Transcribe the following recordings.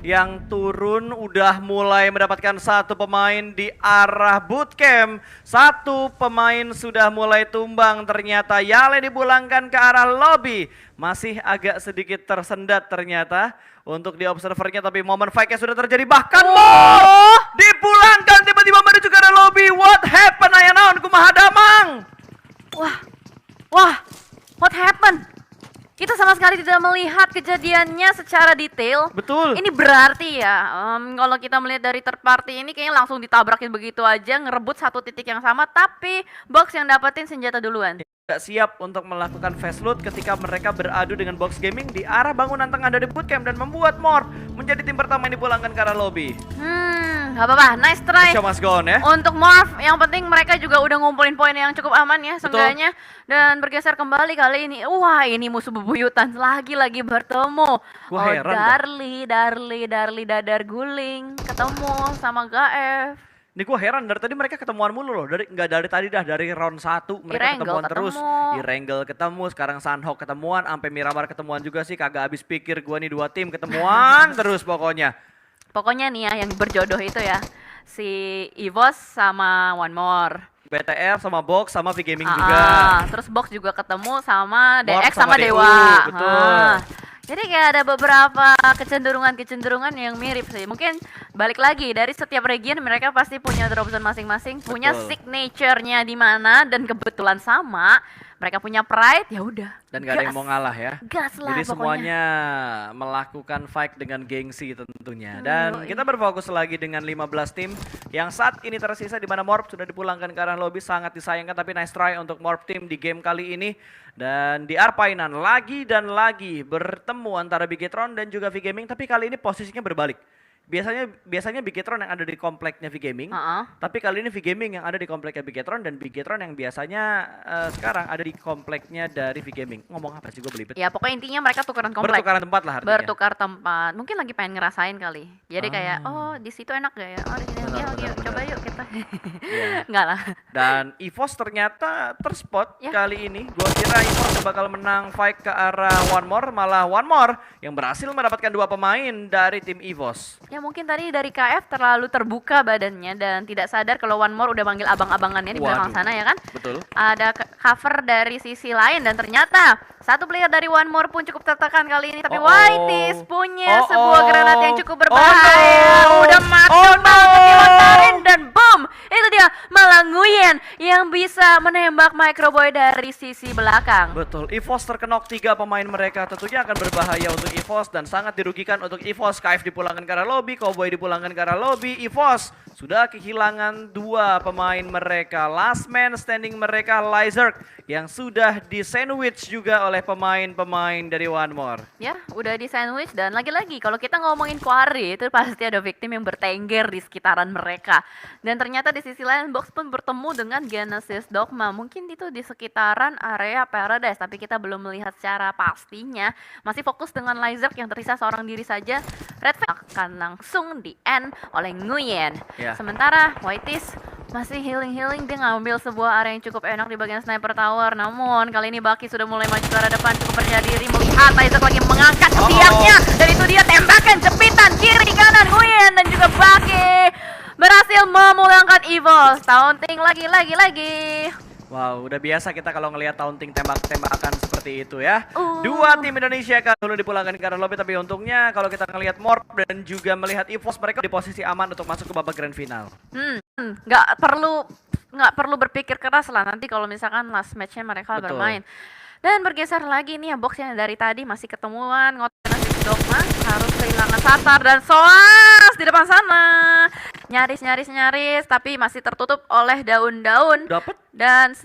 yang turun udah mulai mendapatkan satu pemain di arah bootcamp. Satu pemain sudah mulai tumbang, ternyata Yale dipulangkan ke arah lobby. Masih agak sedikit tersendat ternyata untuk di observernya, tapi momen fight-nya sudah terjadi. Bahkan dipulangkan tiba-tiba menuju ke arah lobby. What happened aya naon kumaha damang? Wah, what happened? Kita sama sekali tidak melihat kejadiannya secara detail. Betul. Ini berarti ya, kalau kita melihat dari third party ini kayaknya langsung ditabrakin begitu aja, ngerebut satu titik yang sama, tapi Box yang dapetin senjata duluan. Tidak siap untuk melakukan fast loot ketika mereka beradu dengan Box Gaming di arah bangunan tengah dari bootcamp dan membuat Morph menjadi tim pertama yang dipulangkan ke arah lobby. Gak apa-apa, nice try. Show must go on ya. Untuk Morph, yang penting mereka juga udah ngumpulin poin yang cukup aman ya seenggaknya. Dan bergeser kembali kali ini. Wah, ini musuh bebuyutan lagi-lagi bertemu. Gua heran Darli, dadar guling ketemu sama Gaef. Ini gue heran dari tadi mereka ketemuan mulu loh, nggak dari tadi dah, dari round 1 mereka ketemuan terus. Irengel ketemu, sekarang Sunhawk ketemuan, sampai Miramar ketemuan juga sih, kagak habis pikir gue nih dua tim ketemuan terus pokoknya. Pokoknya nih ya yang berjodoh itu ya, si Evos sama One More. BTR sama Box sama V-Gaming juga. Terus Box juga ketemu sama DX Morph sama DU, Dewa. betul. Jadi kayak ada beberapa kecenderungan yang mirip sih. Mungkin balik lagi dari setiap region mereka pasti punya drop zone masing-masing, punya signature-nya di mana, dan kebetulan sama. Mereka punya pride, ya udah. Dan gak ada yang mau ngalah ya. Gas lah. Jadi pokoknya semuanya melakukan fight dengan gengsi tentunya. Dan kita berfokus lagi dengan 15 tim yang saat ini tersisa, di mana Morph sudah dipulangkan ke arah lobby. Sangat disayangkan, tapi nice try untuk Morph team di game kali ini. Dan di Arpainan lagi dan lagi bertemu antara Bigetron dan juga V-Gaming, tapi kali ini posisinya berbalik. Biasanya Bigetron yang ada di kompleknya V-Gaming, tapi kali ini V-Gaming yang ada di kompleknya Bigetron, dan Bigetron yang biasanya sekarang ada di kompleknya dari V-Gaming. Ngomong apa sih gue belibet? Ya pokoknya intinya mereka tukeran komplek. Bertukaran tempat lah artinya. Bertukar tempat. Mungkin lagi pengen ngerasain kali. Jadi kayak, oh di situ enak gak ya? Oh di sini yuk, coba yuk kita. Enggak lah. Dan EVOS ternyata terspot kali ini. Gua kira EVOS bakal menang fight ke arah One More, malah One More yang berhasil mendapatkan 2 pemain dari tim EVOS. Ya mungkin tadi dari KF terlalu terbuka badannya dan tidak sadar kalau One More udah manggil abang-abangannya di belakang sana ya kan? Betul. Ada cover dari sisi lain dan ternyata satu player dari One More pun cukup tertekan kali ini. Tapi Whiteys punya sebuah granat yang cukup berbahaya. Udah matang banget dilontarin dan boom! Itu dia malah Nguyen yang bisa menembak Microboy dari sisi belakang. Betul, EVOS terkenok 3 pemain mereka, tentunya akan berbahaya untuk EVOS dan sangat dirugikan untuk EVOS. KF dipulangkan ke arah lobby, Cowboy dipulangkan ke arah lobby. EVOS sudah kehilangan 2 pemain mereka. Last man standing mereka Lizard yang sudah di sandwich juga oleh pemain-pemain dari One More. Ya, udah di sandwich dan lagi-lagi kalau kita ngomongin quarry itu pasti ada victim yang bertengger di sekitaran mereka. Dan ternyata di sisi lain Box pun bertemu dengan Genesis Dogma. Mungkin itu di sekitaran area Paradise, tapi kita belum melihat secara pastinya. Masih fokus dengan Lizard yang tersisa seorang diri saja. Red Fang akan langsung di end oleh Nguyen. Sementara Whiteys masih healing, dia ngambil sebuah area yang cukup enak di bagian sniper tower. Namun kali ini Baki sudah mulai maju ke arah depan, cukup percaya diri melihat Isaac lagi mengangkat ketiaknya. Dan itu dia tembakan jepitan kiri kanan Nguyen dan juga Baki berhasil memulangkan Evil. Taunting lagi. Wow, udah biasa kita kalau ngelihat taunting tembak-tembakan seperti itu ya. 2 tim Indonesia kan dulu dipulangkan ke arah lobby, tapi untungnya kalau kita ngelihat Morph dan juga melihat EVOS, mereka di posisi aman untuk masuk ke babak grand final. Nggak perlu berpikir keras lah nanti kalau misalkan last matchnya mereka bermain. Dan bergeser lagi nih ya, Box yang dari tadi masih ketemuan ngotot Dogma, harus kehilangan Satar dan Soas di depan sana. Nyaris tapi masih tertutup oleh daun-daun. Dan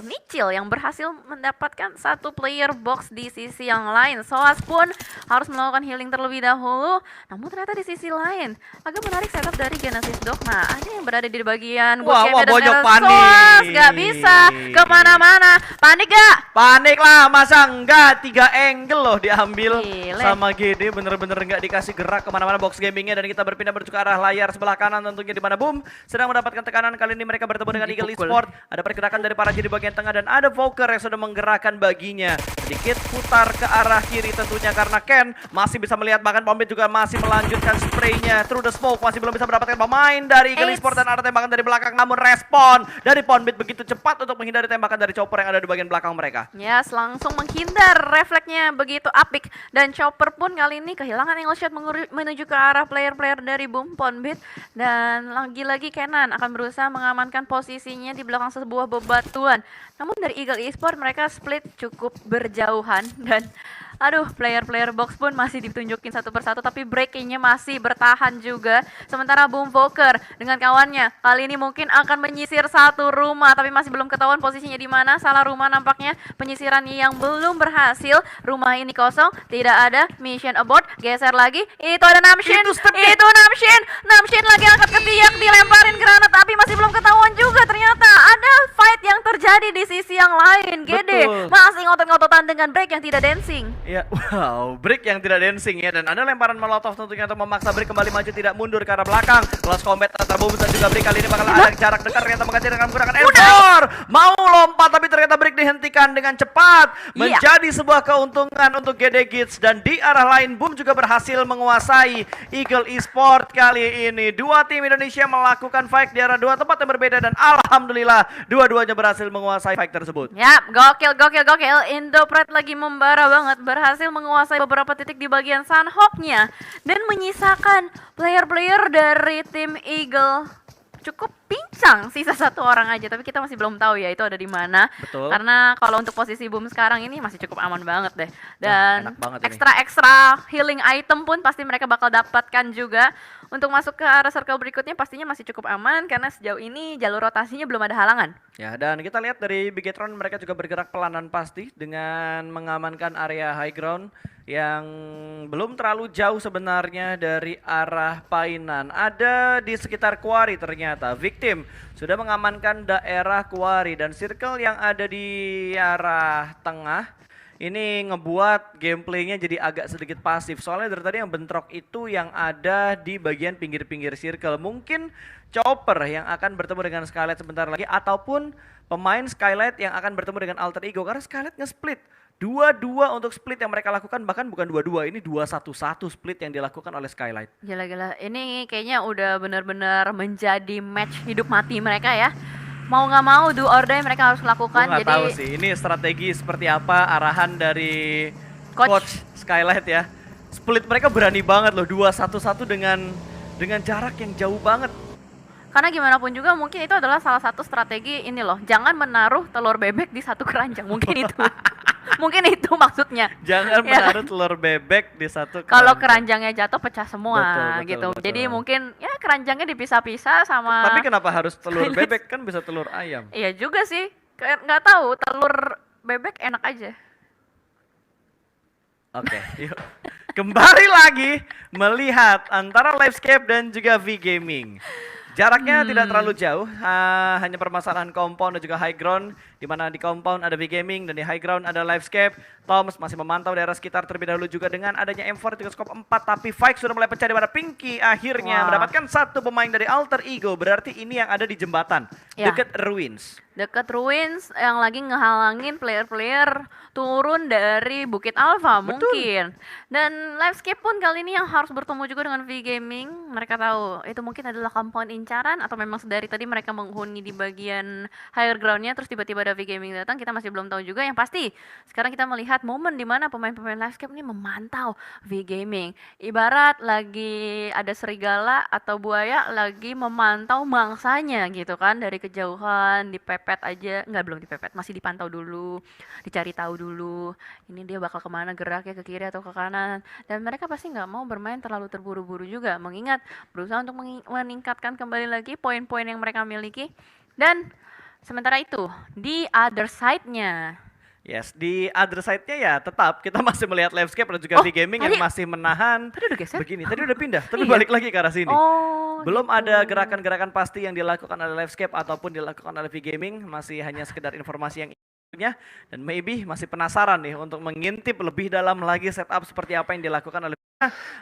Nichil yang berhasil mendapatkan 1 player Box di sisi yang lain. Soas pun harus melakukan healing terlebih dahulu. Namun ternyata di sisi lain agak menarik setup dari Genesis Dogma. Ada yang berada di bagian bojok panik. Soas gak bisa kemana-mana. Panik gak? Panik lah, masa enggak 3 angle loh diambil. Gile. Sama GD, bener-bener nggak dikasih gerak kemana-mana Box Gamingnya. Dan kita berpindah menuju ke arah layar sebelah kanan tentunya, di mana Boom sedang mendapatkan tekanan. Kali ini mereka bertemu dengan Eagle Esport. Ada pergerakan dari Paraji di bagian tengah dan ada Voker yang sudah menggerakkan baginya. Sedikit putar ke arah kiri tentunya karena Ken masih bisa melihat, bahkan Bombit juga masih melanjutkan spraynya through the smoke, masih belum bisa mendapatkan pemain dari Eagle Esports dan ada tembakan dari belakang, namun respon dari Bombit begitu cepat untuk menghindari tembakan dari Chopper yang ada di bagian belakang mereka. Yes, langsung menghindar, refleksnya begitu apik dan Chopper pun kali ini kehilangan angle shot menuju ke arah player-player dari Boom Bombit dan lagi-lagi Kenan akan berusaha mengamankan posisinya di belakang sebuah bebatuan. Namun dari Eagle Esports mereka split cukup berjauhan dan aduh, player-player box pun masih ditunjukin satu persatu tapi breakingnya masih bertahan juga. Sementara Boom Voker dengan kawannya kali ini mungkin akan menyisir satu rumah tapi masih belum ketahuan posisinya di mana. Salah rumah nampaknya, penyisiran yang belum berhasil. Rumah ini kosong, tidak ada, mission abort. Geser lagi, itu ada Namshin. Itu Namshin. Namshin lagi angkat ke tiang, dilemparin granat tapi masih belum ketahuan juga. Ternyata ada fight yang terjadi di sisi yang lain. Gede masih ngotot-ngototan dengan break yang tidak dancing. Ya, wow, Brick yang tidak dancing ya, dan ada lemparan molotov tentunya untuk memaksa Brick kembali maju tidak mundur ke arah belakang. Close combat antara Boom dan juga Brick kali ini bakal ada jarak dekat, ternyata mengganti dengan menggunakan M4. Mau lompat tapi ternyata Brick dihentikan dengan cepat. Menjadi sebuah keuntungan untuk GD Gits dan di arah lain Boom juga berhasil menguasai Eagle Esports kali ini. Dua tim Indonesia melakukan fight di arah dua tempat yang berbeda dan alhamdulillah dua-duanya berhasil menguasai fight tersebut. Yap, gokil. Indopret lagi membara banget, berhasil menguasai beberapa titik di bagian Sunhawk-nya dan menyisakan player-player dari tim Eagle cukup pincang, sisa satu orang aja, tapi kita masih belum tahu ya itu ada di mana. Betul. Karena kalau untuk posisi Boom sekarang ini masih cukup aman banget deh. Dan enak banget ini. ekstra healing item pun pasti mereka bakal dapatkan juga. Untuk masuk ke arah circle berikutnya pastinya masih cukup aman karena sejauh ini jalur rotasinya belum ada halangan. Ya, dan kita lihat dari Bigetron mereka juga bergerak pelanan pasti dengan mengamankan area high ground yang belum terlalu jauh sebenarnya dari arah Painan. Ada di sekitar Quarry ternyata. Victim sudah mengamankan daerah Quarry dan circle yang ada di arah tengah. Ini ngebuat gameplaynya jadi agak sedikit pasif. Soalnya dari tadi yang bentrok itu yang ada di bagian pinggir-pinggir circle. Mungkin Chopper yang akan bertemu dengan Skylight sebentar lagi. Ataupun pemain Skylight yang akan bertemu dengan Alter Ego. Karena Skylight nge-split. 2-2 untuk split yang mereka lakukan. Bahkan bukan 2-2, ini 2-1-1 split yang dilakukan oleh Skylight. Gila. Ini kayaknya udah benar-benar menjadi match hidup mati mereka ya. Mau nggak mau do or die mereka harus lakukan. Gue nggak tahu sih ini strategi seperti apa arahan dari coach Skylight ya. Split mereka berani banget loh, 2-1-1 dengan jarak yang jauh banget. Karena gimana pun juga mungkin itu adalah salah satu strategi ini loh. Jangan menaruh telur bebek di satu keranjang. Mungkin itu. Mungkin itu maksudnya. Jangan menaruh telur bebek di satu keranjang. Kalau keranjangnya jatuh pecah semua betul. Betul. Jadi mungkin ya keranjangnya dipisah-pisah sama. Tapi kenapa harus telur bebek, kan bisa telur ayam. Iya juga sih. Nggak tahu, telur bebek enak aja. Oke, yuk. Kembali lagi melihat antara Livescape dan juga V-Gaming. Jaraknya tidak terlalu jauh, hanya permasalahan compound dan juga high ground, di mana di compound ada V-Gaming dan di high ground ada Livescape. Toms masih memantau daerah sekitar terlebih dahulu juga dengan adanya M4 dengan scope 4, tapi Fike sudah mulai pecah di mana Pinky akhirnya mendapatkan satu pemain dari Alter Ego, berarti ini yang ada di jembatan dekat Ruins. Dekat Ruins yang lagi ngehalangin player-player turun dari Bukit Alpha mungkin. Dan Livescape pun kali ini yang harus bertemu juga dengan V-Gaming. Mereka tahu itu mungkin adalah compound incaran atau memang dari tadi mereka menghuni di bagian higher groundnya terus tiba-tiba ada V-Gaming datang, kita masih belum tahu juga. Yang pasti sekarang kita melihat momen di mana pemain-pemain Livescape ini memantau V-Gaming. Ibarat lagi ada serigala atau buaya lagi memantau mangsanya gitu kan, dari kejauhan dipepet aja, belum dipepet, masih dipantau dulu, dicari tahu dulu ini dia bakal kemana geraknya, ke kiri atau ke kanan. Dan mereka pasti nggak mau bermain terlalu terburu-buru juga, mengingat berusaha untuk meningkatkan kembali lagi poin-poin yang mereka miliki. Dan sementara itu di other side-nya, yes, di other side-nya ya tetap kita masih melihat Livescape dan juga V-Gaming yang masih menahan. Tadi udah geser? Begini, tadi udah pindah, tapi balik lagi ke arah sini. Belum gitu. ada gerakan-gerakan pasti yang dilakukan oleh Livescape ataupun dilakukan oleh V-Gaming, masih hanya sekedar informasi yang dan maybe masih penasaran nih untuk mengintip lebih dalam lagi setup seperti apa yang dilakukan oleh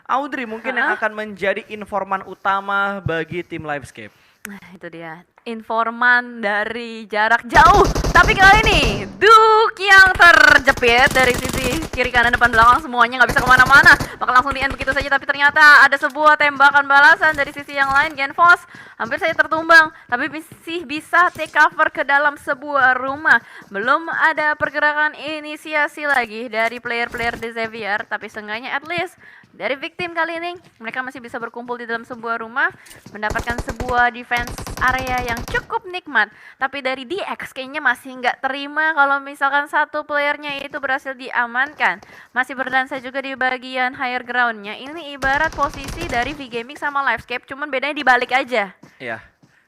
Audrey mungkin yang akan menjadi informan utama bagi tim Livescape. Nah, itu dia. Informan dari jarak jauh. Tapi kali ini, Duke yang terjepit dari sisi kiri kanan depan belakang semuanya nggak bisa kemana-mana. Bakal langsung di-end begitu saja, tapi ternyata ada sebuah tembakan balasan dari sisi yang lain. Genfos hampir saja tertumbang, tapi masih bisa take cover ke dalam sebuah rumah. Belum ada pergerakan inisiasi lagi dari player-player di Xavier, tapi seenggaknya at least dari victim kali ini mereka masih bisa berkumpul di dalam sebuah rumah, mendapatkan sebuah defense area yang cukup nikmat. Tapi dari DX kayaknya masih nggak terima kalau misalkan satu playernya itu berhasil diamankan. Masih berdansa juga di bagian higher groundnya. Ini ibarat posisi dari V-Gaming sama Livescape, cuman bedanya dibalik aja. Iya,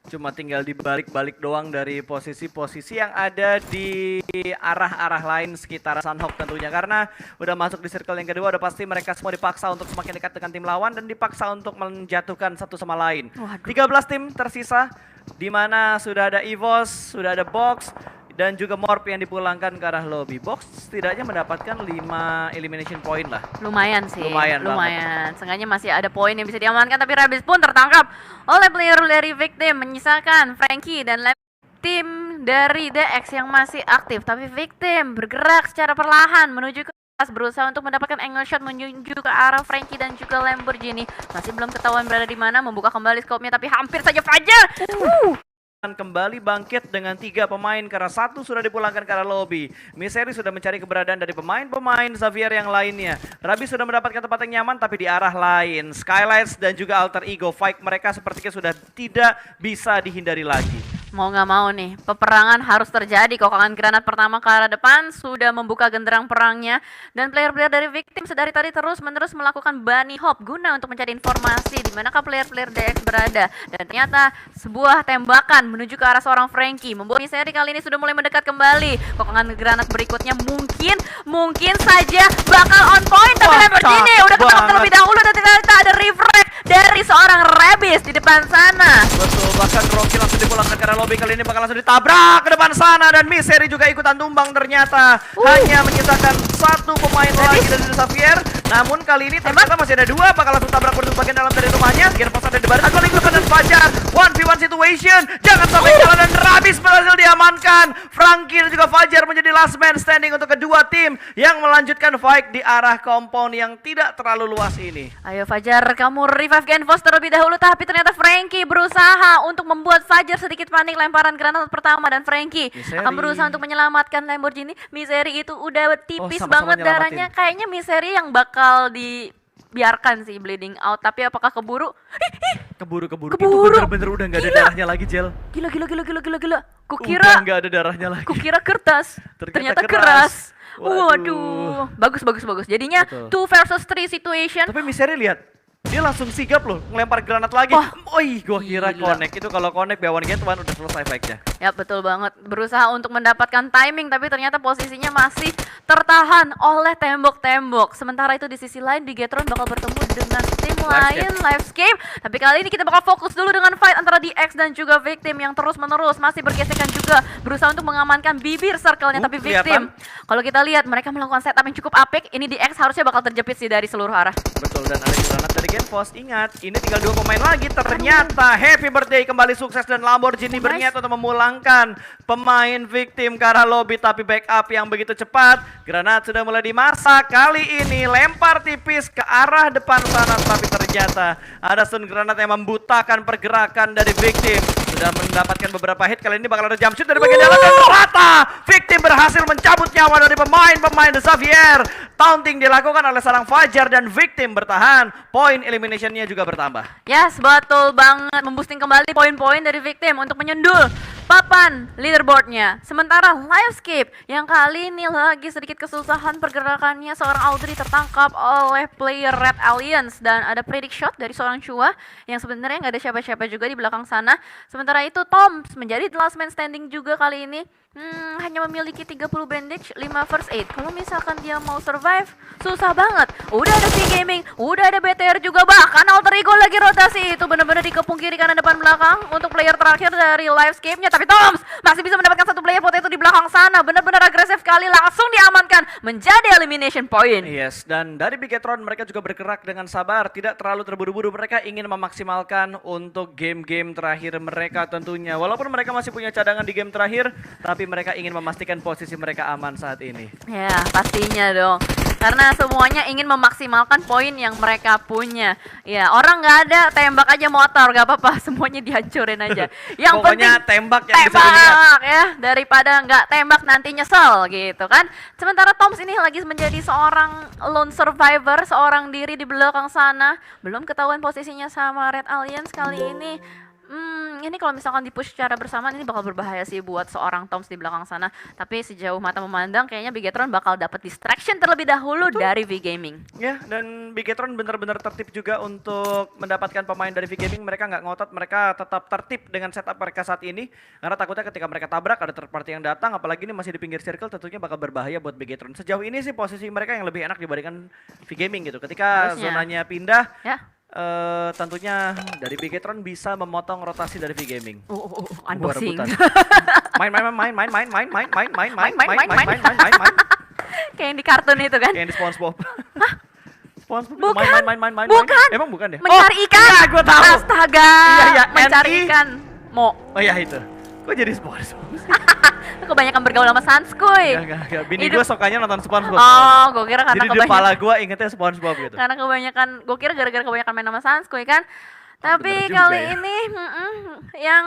cuma tinggal dibalik-balik doang dari posisi-posisi yang ada di arah-arah lain sekitar Sunhawk tentunya. Karena udah masuk di circle yang kedua, udah pasti mereka semua dipaksa untuk semakin dekat dengan tim lawan dan dipaksa untuk menjatuhkan satu sama lain. Waduh. 13 tim tersisa, di mana sudah ada EVOS, sudah ada Box, dan juga Morp yang dipulangkan ke arah lobby. Box setidaknya mendapatkan 5 elimination point lah. Lumayan sih, Lumayan Seenggaknya masih ada poin yang bisa diamankan, tapi Rabis pun tertangkap oleh player dari victim, menyisakan Frankie dan tim dari DX yang masih aktif. Tapi victim bergerak secara perlahan menuju ke atas, berusaha untuk mendapatkan angle shot menuju ke arah Frankie dan juga Lamborghini. Masih belum ketahuan berada di mana, membuka kembali scope-nya, tapi hampir saja Fajar. Kembali bangkit dengan 3 pemain karena 1 sudah dipulangkan ke arah lobby. Misery sudah mencari keberadaan dari pemain-pemain Xavier yang lainnya. Rabi sudah mendapatkan tempat yang nyaman tapi di arah lain. Skylights dan juga Alter Ego, fight mereka sepertinya sudah tidak bisa dihindari lagi. Mau nggak mau nih, peperangan harus terjadi. Kokangan granat pertama ke arah depan sudah membuka genderang perangnya. Dan player-player dari victim sedari tadi terus-menerus melakukan bunny hop guna untuk mencari informasi di manakah player-player DX berada. Dan ternyata sebuah tembakan menuju ke arah seorang Frankie membuat Misery kali ini sudah mulai mendekat kembali. Kokangan granat berikutnya mungkin saja bakal on point. Tapi Lamborghini udah ketangkap terlebih dahulu dan ternyata ada refract dari seorang Rabis di depan sana. Betul, bahkan Rocky langsung dipulangkan ke arah lobby. Kali ini bakal langsung ditabrak ke depan sana dan Misery juga ikutan tumbang ternyata. Hanya menyisakan 1 pemain lagi dari Xavier. Namun kali ini ternyata masih ada 2 bakal langsung tabrak berdua bagian dalam dari rumahnya. Genfos ada di baris kali ini dan Fajar 1v1 situation. Jangan sampai kalah dan Rabis berhasil diamankan. Frankie dan juga Fajar menjadi last man standing untuk kedua tim yang melanjutkan fight di arah compound yang tidak terlalu luas ini. Ayo Fajar, kamu revive Genfos terlebih dahulu, tapi ternyata Frankie berusaha untuk membuat Fajar sedikit panik. Lemparan granat pertama dan Frankie akan berusaha untuk menyelamatkan Lamborghini. Misery itu udah tipis sama-sama banget darahnya. Kayaknya Misery yang bakal dibiarkan sih bleeding out, tapi apakah keburu? Keburu. Itu bener-bener udah nggak ada darahnya lagi, Jel. Gila. Udah Kukira nggak ada darahnya lagi. Kukira kertas, ternyata keras. Waduh, bagus. Jadinya Betul. 2 versus 3 situation. Tapi Misery lihat, dia langsung sigap loh, ngelempar granat lagi. Wah, Gua kira gila. connect. Itu kalau connect B1 Gen udah selesai fight-nya. Ya betul banget, berusaha untuk mendapatkan timing tapi ternyata posisinya masih tertahan oleh tembok-tembok. Sementara itu di sisi lain Bigetron bakal bertemu dengan tim lain Livescape. Tapi kali ini kita bakal fokus dulu dengan fight antara DX dan juga victim yang terus-menerus masih bergesekan juga, berusaha untuk mengamankan bibir circle-nya. Tapi victim, kalau kita lihat mereka melakukan setup yang cukup apik. Ini DX harusnya bakal terjepit sih dari seluruh arah. Betul, dan ada granat dari Genfos. Ingat, ini tinggal 2 pemain lagi. Ternyata Happy Birthday kembali sukses dan Lamborghini berniat untuk memulangkan pemain victim ke arah lobby. Tapi backup yang begitu cepat, granat sudah mulai dimasak. Kali ini lempar tipis ke arah depan sana, tapi ternyata ada stun granat yang membutakan pergerakan dari victim. Sudah mendapatkan beberapa hit, kali ini bakal ada jump shoot dari bagian dalam dan rata. Victim berhasil mencabut nyawa dari pemain-pemain The Xavier. Taunting dilakukan oleh seorang Fajar dan victim bertahan. Poin eliminationnya juga bertambah. Yes, betul banget, memboosting kembali poin-poin dari victim untuk menyundul papan leaderboardnya. Sementara Livescape yang kali ini lagi sedikit kesusahan pergerakannya. Seorang Audrey tertangkap oleh player Red Alliance dan ada predict shot dari seorang Chua yang sebenarnya nggak ada siapa-siapa juga di belakang sana. Sementara itu Toms menjadi the last man standing juga kali ini. Hanya memiliki 30 bandage, 5 first aid. Kalau misalkan dia mau survive, susah banget. Udah ada V-Gaming, udah ada BTR juga, bahkan Alter Ego lagi rotasi itu benar-benar dikepung kiri kanan depan belakang untuk player terakhir dari Livescape-nya, tapi Toms masih bisa mendapatkan satu player potato di belakang sana. Benar-benar agresif sekali, langsung diamankan menjadi elimination point. Yes, dan dari Bigetron mereka juga bergerak dengan sabar, tidak terlalu terburu-buru. Mereka ingin memaksimalkan untuk game-game terakhir mereka tentunya. Walaupun mereka masih punya cadangan di game terakhir, tapi mereka ingin memastikan posisi mereka aman saat ini. Ya, pastinya dong. Karena semuanya ingin memaksimalkan poin yang mereka punya. Ya, orang nggak ada, tembak aja motor, gak apa-apa, semuanya dihancurin aja. Yang Pokoknya penting tembak yang bisa dilihat. tembak ya, daripada nggak tembak nanti nyesel gitu kan. Sementara Toms ini lagi menjadi seorang lone survivor, seorang diri di belakang sana. Belum ketahuan posisinya sama Red Alliance kali ini. Ini kalau misalkan di-push secara bersamaan ini bakal berbahaya sih buat seorang Toms di belakang sana. Tapi sejauh mata memandang kayaknya Bigetron bakal dapat distraction terlebih dahulu dari V-Gaming. Ya, dan Bigetron benar-benar tertib juga untuk mendapatkan pemain dari V-Gaming. Mereka nggak ngotot, mereka tetap tertib dengan setup mereka saat ini. Karena takutnya ketika mereka tabrak ada third party yang datang, apalagi ini masih di pinggir circle, tentunya bakal berbahaya buat Bigetron. Sejauh ini sih posisi mereka yang lebih enak dibandingkan V-Gaming gitu. Ketika Harusnya. zonanya pindah, Ya. tentunya dari Bigetron bisa memotong rotasi dari V-Gaming. Unboxing. Main. Kayak yang di kartun itu kan. Kayak yang di SpongeBob. SpongeBob itu Bukan. main. Bukan. Emang bukan ya? Mencari ikan. iya, gua tahu. Astaga. Iya, Mencari NI. ikan. Mo. Oh iya itu. Kok jadi SpongeBob? Kebanyakan bergaul sama Sanskuy. Enggak. Bini Hidup- gue sukanya nonton SpongeBob. Oh, gue kira karena Jadi di kepala gue ingetnya SpongeBob gitu. karena kebanyakan, gue kira gara-gara kebanyakan main sama Sanskuy kan. Tapi bener juga kali ya. ini yang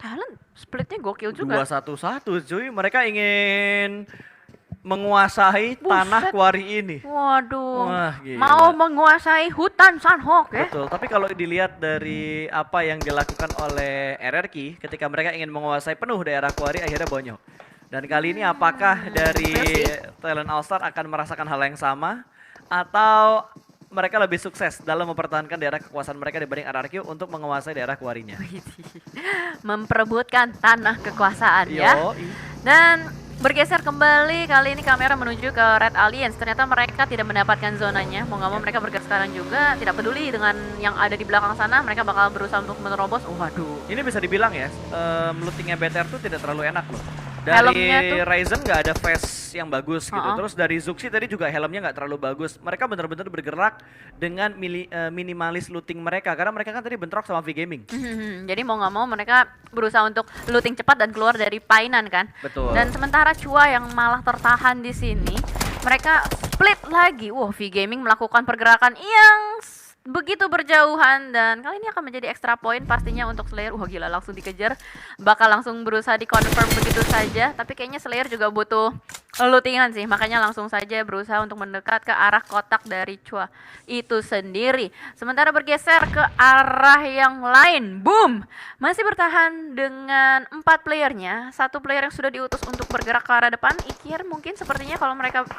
talent splitnya gokil juga. 2-1-1 cuy. Mereka ingin menguasai tanah Buset. kuari ini. Waduh, Wah, gila. mau menguasai hutan Sanhok ya. Betul, tapi kalau dilihat dari apa yang dilakukan oleh RRQ ketika mereka ingin menguasai penuh daerah kuari akhirnya bonyok. Dan kali ini apakah dari Talent All Star akan merasakan hal yang sama atau mereka lebih sukses dalam mempertahankan daerah kekuasaan mereka dibanding RRQ untuk menguasai daerah kuarinya? Memperebutkan tanah kekuasaan ya. Yoi. Dan bergeser kembali, kali ini kamera menuju ke Red Alliance. Ternyata mereka tidak mendapatkan zonanya. Mau nggak mau mereka bergerak sekarang juga. Tidak peduli dengan yang ada di belakang sana. Mereka bakal berusaha untuk menerobos. Waduh. Ini bisa dibilang ya, lootingnya BTR tuh tidak terlalu enak loh. Helmnya tuh- Dari Ryzen nggak ada face yang bagus gitu. Uh-uh. Terus dari Zuxi tadi juga helmnya nggak terlalu bagus. Mereka benar-benar bergerak dengan minimalis looting mereka. Karena mereka kan tadi bentrok sama V-Gaming. Jadi mau nggak mau mereka berusaha untuk looting cepat dan keluar dari painan kan. Betul. Dan sementara Chua yang malah tertahan di sini, mereka split lagi. Wah, V-Gaming melakukan pergerakan yang begitu berjauhan dan kali ini akan menjadi extra point pastinya untuk Slayer. Wah gila, langsung dikejar, bakal langsung berusaha di-confirm begitu saja. Tapi kayaknya Slayer juga butuh lootingan sih, makanya langsung saja berusaha untuk mendekat ke arah kotak dari Chua itu sendiri. Sementara bergeser ke arah yang lain, boom, masih bertahan dengan 4 playernya. Satu player yang sudah diutus untuk bergerak ke arah depan, Ikir mungkin sepertinya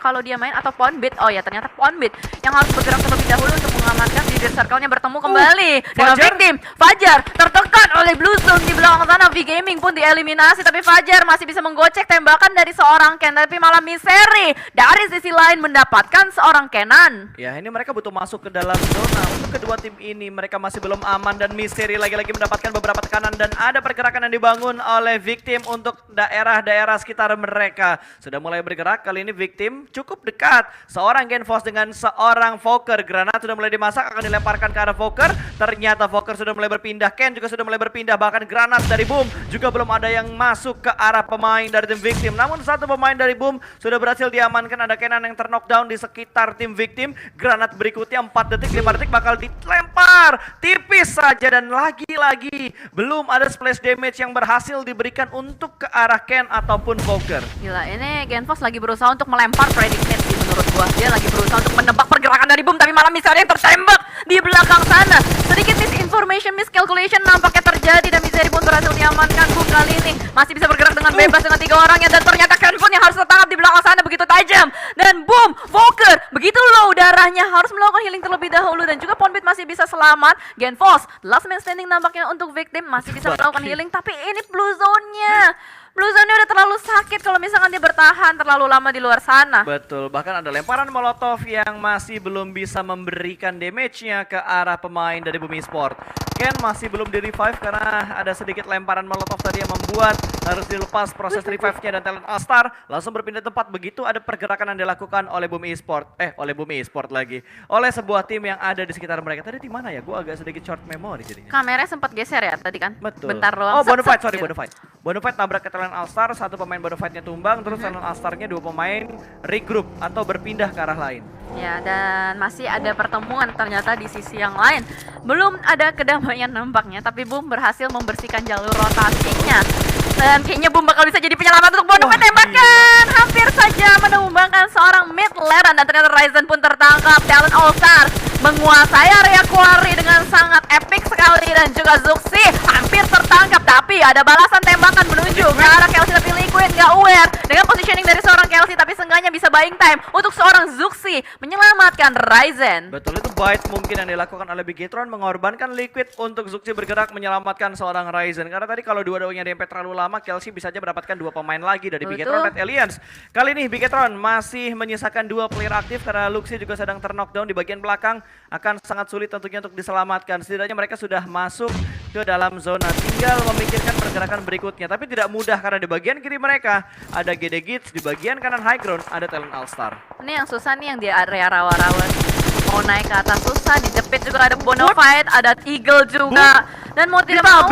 kalau dia main, atau Ponbit. Oh ya, ternyata Ponbit yang harus bergerak terlebih dahulu untuk mengamankan leader circle-nya bertemu kembali dengan Fajar. victim. Fajar tertekan oleh Blue Zone di belakang sana. V-Gaming pun dieliminasi, tapi Fajar masih bisa menggocek tembakan dari seorang Ken, tapi malah Misery dari sisi lain mendapatkan seorang Kenan. Ya, ini mereka butuh masuk ke dalam zona. Untuk kedua tim ini mereka masih belum aman dan Misery lagi-lagi mendapatkan beberapa tekanan dan ada pergerakan yang dibangun oleh Victim untuk daerah-daerah sekitar mereka. Sudah mulai bergerak, kali ini Victim cukup dekat. Seorang Genfos dengan seorang Fokker. Granat sudah mulai dimasak, akan dilemparkan ke arah Fokker. Ternyata Fokker sudah mulai berpindah, Ken juga sudah mulai berpindah, bahkan granat dari Boom juga belum ada yang masuk ke arah pemain dari tim Victim. Namun satu pemain dari Boom sudah berhasil diamankan, ada Kenan yang terknockdown di sekitar tim Victim. Granat berikutnya 4 detik, 5 detik bakal dilempar tipis saja dan lagi-lagi belum ada splash damage yang berhasil diberikan untuk ke arah Ken ataupun Fokker. Gila, ini Genfos lagi berusaha untuk melempar predicate sih menurut gua. Dia lagi berusaha untuk menebak pergerakan dari Boom, tapi malah Misery yang tertembak di belakang sana. Sedikit misinformation, miscalculation nampaknya terjadi dan Misery pun berhasil diamankan. Boom kali ini masih bisa bergerak dengan bebas dengan 3 orangnya, dan ternyata Ken pun yang harus tertangkap di belakang ke sana begitu tajam. Dan boom, Volker begitu low darahnya, harus melakukan healing terlebih dahulu. Dan juga Ponbit masih bisa selamat. Genfos, last man standing nampaknya untuk victim, masih bisa melakukan healing. Tapi ini blue zone-nya. Blue zone-nya udah terlalu sakit kalau misalkan dia bertahan terlalu lama di luar sana. Betul, bahkan ada lemparan molotov yang masih belum bisa memberikan damage-nya ke arah pemain dari Bumi Sport. Ken masih belum di revive karena ada sedikit lemparan molotov tadi yang membuat harus dilepas proses revive-nya, dan Talent All-Star langsung berpindah tempat begitu ada pergerakan yang dilakukan oleh Bumi Esport. Oleh Bumi Esport lagi. Oleh sebuah tim yang ada di sekitar mereka. Tadi di mana ya? Gua agak sedikit short memory jadinya. Kameranya sempat geser ya tadi kan? Betul. Bentar doang. Oh, Bonafide, sorry gitu. Bonafide. Bonafide tabrak ke Talent All-Star, satu pemain Bonafide-nya tumbang, terus Talent All-Star-nya dua pemain regroup atau berpindah ke arah lain. Ya, dan masih ada pertemuan ternyata di sisi yang lain. Belum ada kedamaian nampaknya, tapi Boom berhasil membersihkan jalur rotasinya. Dan kayaknya Boom bakal bisa jadi penyelamat untuk Bonafide. Tembakan hampir saja menumbangkan seorang mid lane, dan ternyata Ryzen pun tertangkap. Talent All-Star menguasai area quarry dengan sangat epic sekali, dan juga Zuxi hampir tertangkap, tapi ada balasan tembakan menuju ke arah Kelsey, tapi Liquid nggak aware dengan positioning dari seorang Kelsey, tapi seenggaknya bisa buying time untuk seorang Zuxi menyelamatkan Ryzen. Betul, itu bait mungkin yang dilakukan oleh Bigetron, mengorbankan Liquid untuk Zuxi bergerak menyelamatkan seorang Ryzen. Karena tadi kalau dua-duanya dempet terlalu lama, Kelsey bisa aja mendapatkan dua pemain lagi dari Bigetron dan Alliance. Kali ini Bigetron masih menyisakan dua player aktif karena Luxi juga sedang terknockdown di bagian belakang. Akan sangat sulit tentunya untuk diselamatkan. Setidaknya mereka sudah masuk ke dalam zona, tinggal memikirkan pergerakan berikutnya. Tapi tidak mudah karena di bagian kiri mereka ada GD Gits, di bagian kanan high ground ada Talent All-Star. Ini yang susah nih, yang di area rawa-rawa. Mau naik ke atas susah, dijepit juga ada Bonafide, ada Eagle juga. Dan mau tidak mau,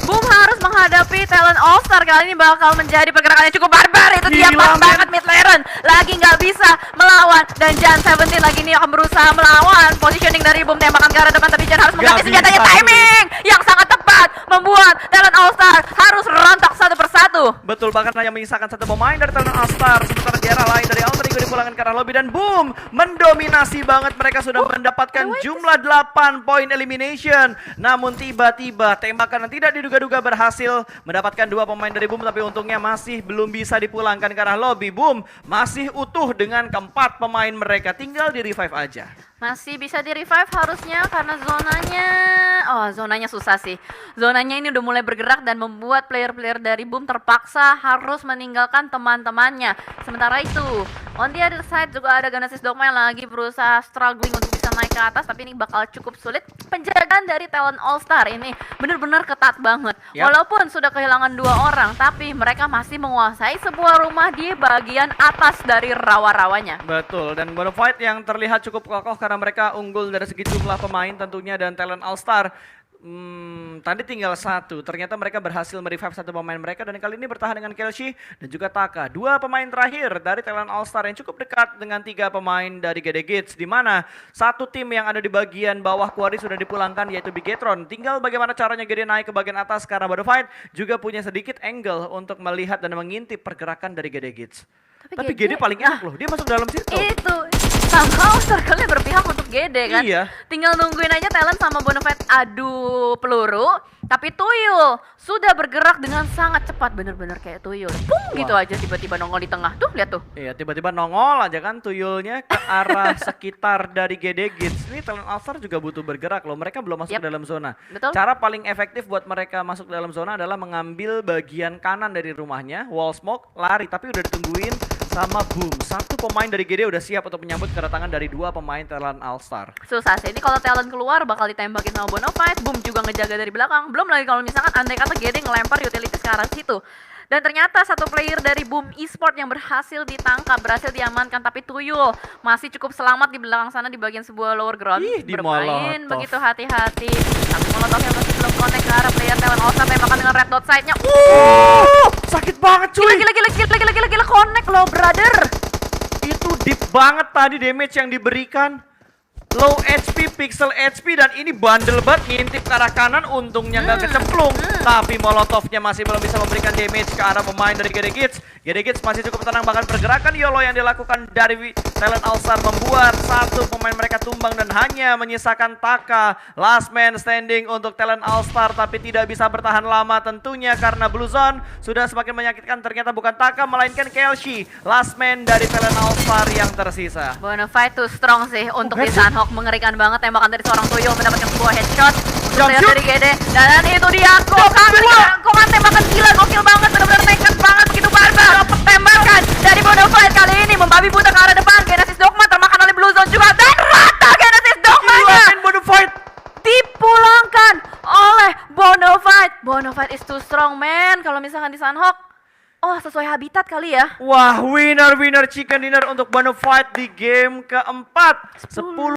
Boom harus menghadapi Talent All-Star. Kali ini bakal menjadi pergerakan yang cukup barbar. Itu dia pas banget mid lane. Lagi nggak bisa melawan. Dan Jan 17 lagi nih akan berusaha melawan. Positioning dari Boom, tembakan ke arah depan, tapi Jan harus mengganti senjatanya. Timing yang sangat tepat membuat Talent All-Star harus rontok satu persatu. Betul, bahkan hanya menyisakan satu pemain dari Talent All-Star. Sementara di arah lain dari Alter Ego dipulangkan ke arah lobby, dan Boom mendominasi banget. Mereka sudah mendapatkan jumlah 8 poin elimination. Namun tiba-tiba tembakan yang tidak diduga-duga berhasil mendapatkan dua pemain dari Boom, tapi untungnya masih belum bisa dipulangkan ke arah lobby. Boom masih utuh dengan keempat pemain mereka, tinggal di revive aja. Masih bisa di revive harusnya karena zonanya susah sih. Zonanya ini udah mulai bergerak dan membuat player-player dari Boom terpaksa harus meninggalkan teman-temannya. Sementara itu, on the other side juga ada Genesis Dogma yang lagi berusaha struggling untuk bisa naik ke atas, tapi ini bakal cukup sulit. Penjagaan dari Talent All-Star ini benar-benar ketat banget. Walaupun sudah kehilangan dua orang, tapi mereka masih menguasai sebuah rumah di bagian atas dari rawa-rawanya. Betul, dan Bonafide yang terlihat cukup kokoh karena mereka unggul dari segi jumlah pemain tentunya, dan Talent All-Star tadi tinggal satu. Ternyata mereka berhasil merevive satu pemain mereka, dan kali ini bertahan dengan Kelsey dan juga Taka. Dua pemain terakhir dari Talent All-Star yang cukup dekat dengan tiga pemain dari GD Gits, di mana satu tim yang ada di bagian bawah quarry sudah dipulangkan, yaitu Bigetron. Tinggal bagaimana caranya GD naik ke bagian atas karena Bonafide juga punya sedikit angle untuk melihat dan mengintip pergerakan dari GD Gits. Tapi GD paling enak loh, dia masuk dalam situ. Itu somehow circle-nya berpihak untuk GD kan. Iya. Tinggal nungguin aja Talent sama Bonafide adu peluru. Tapi Tuyul sudah bergerak dengan sangat cepat, bener-bener kayak Tuyul. Pung gitu aja tiba-tiba nongol di tengah. Tuh lihat tuh. Iya, tiba-tiba nongol aja kan Tuyulnya ke arah sekitar dari GD Gits. Ini Talent All-Star juga butuh bergerak loh. Mereka belum masuk ke dalam zona. Betul. Cara paling efektif buat mereka masuk ke dalam zona adalah mengambil bagian kanan dari rumahnya, wall smoke, lari, tapi udah ditungguin sama Boom. Satu pemain dari GD udah siap untuk menyambut kedatangan dari dua pemain Talent All-Star. Susah sih, ini kalau Talent keluar bakal ditembakin sama Bonafide. Boom juga ngejaga dari belakang. Belum lagi kalau misalkan andai kata GD ngelempar utilities ke arah situ. Dan ternyata satu player dari Boom Esport yang berhasil ditangkap, berhasil diamankan, tapi Tuyul masih cukup selamat di belakang sana di bagian sebuah lower ground. Bermain begitu hati-hati. Tapi Molotov yang masih belum connect ke arah player Talent All-Star, tembakan dengan red dot side-nya. Sakit banget cuy. Gila connect loh brother. Itu deep banget tadi damage yang diberikan. low HP, pixel HP, dan ini bandel banget ngintip ke arah kanan, untungnya nggak kecemplung. Tapi Molotovnya masih belum bisa memberikan damage ke arah pemain dari GD Kids masih cukup tenang, bahkan pergerakan YOLO yang dilakukan dari Talent All-Star membuat satu pemain mereka tumbang dan hanya menyisakan Taka, last man standing untuk Talent All-Star, tapi tidak bisa bertahan lama tentunya karena Blue Zone sudah semakin menyakitkan. Ternyata bukan Taka melainkan Kelshi, last man dari Talent All-Star yang tersisa. Bonafide too strong sih untuk di Sunhawk, mengerikan banget tembakan dari seorang Tuyul mendapatkan sebuah headshot untuk Jump player shoot. dari GD, dan itu dia Kokan tembakan gila, gokil banget, benar-benar nekat banget, begitu barbar. Dapat tembakan dari Bonafide kali ini membabi buta ke arah depan. Genesis Dogma termakan oleh Blue Zone juga, dan rata Genesis Dogmanya Bonafide dipulangkan oleh Bonafide. Bonafide is too strong man kalau misalkan di Sunhawk. Oh, sesuai habitat kali ya. Wah, winner chicken dinner untuk Bonafide di game keempat. 10